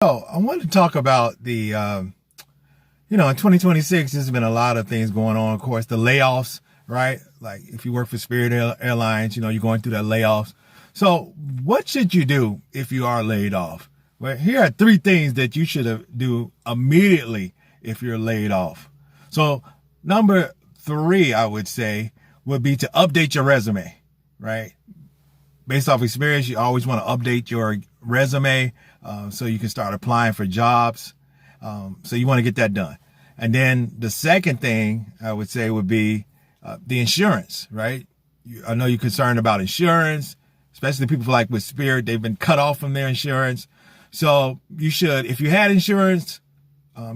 So I wanted to talk about in 2026, there's been a lot of things going on. Of course, the layoffs, right? Like if you work for Spirit Airlines, you're going through that layoffs. So what should you do if you are laid off? Well, here are three things that you should do immediately if you're laid off. So number three, I would say, would be to update your resume, right? Based off experience, you always want to update your resume so you can start applying for jobs. So you want to get that done. And then the second thing I would say would be the insurance, right? I know you're concerned about insurance, especially people like with Spirit. They've been cut off from their insurance. So you should, if you had insurance,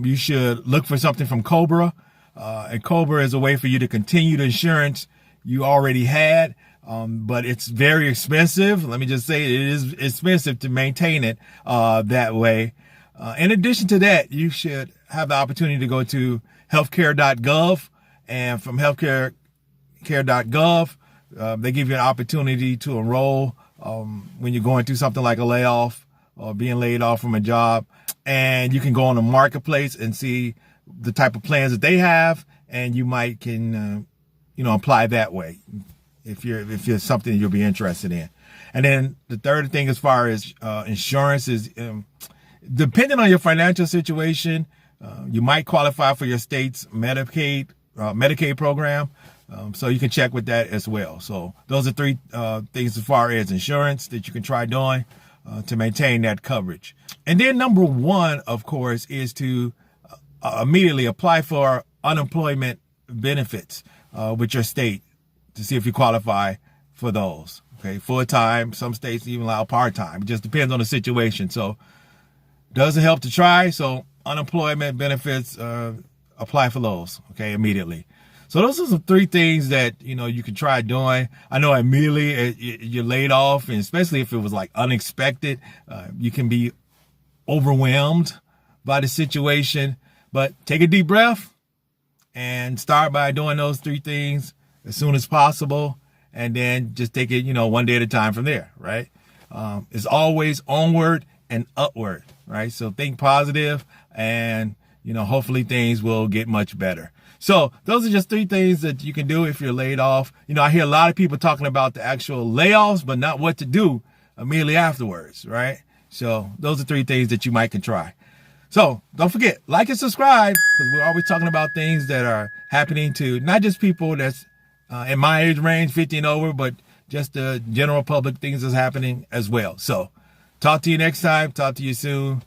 you should look for something from Cobra. And Cobra is a way for you to continue the insurance you already had. But it's very expensive. Let me just say it is expensive to maintain it that way. In addition to that, you should have the opportunity to go to healthcare.gov, and from healthcare.gov, they give you an opportunity to enroll when you're going through something like a layoff or being laid off from a job. And you can go on the marketplace and see the type of plans that they have, and you might can apply that way if you're something you'll be interested in. And then the third thing, as far as insurance, is depending on your financial situation, you might qualify for your state's Medicaid program. So you can check with that as well. So those are three things as far as insurance that you can try doing to maintain that coverage. And then number one, of course, is to immediately apply for unemployment benefits with your state to see if you qualify for those. Okay, full-time, some states even allow part-time. It just depends on the situation. So doesn't help to try. So unemployment benefits, apply for those, okay, immediately. So those are some three things that, you can try doing. I know immediately you're laid off, and especially if it was like unexpected, you can be overwhelmed by the situation. But take a deep breath and start by doing those three things as soon as possible. And then just take it, one day at a time from there, right? It's always onward and upward, right? So think positive, and, hopefully things will get much better. So those are just three things that you can do if you're laid off. I hear a lot of people talking about the actual layoffs, but not what to do immediately afterwards, right? So those are three things that you might can try. So don't forget, like and subscribe, because we're always talking about things that are happening to not just people that's in my age range, 50 and over, but just the general public, things that's happening as well. So talk to you next time. Talk to you soon.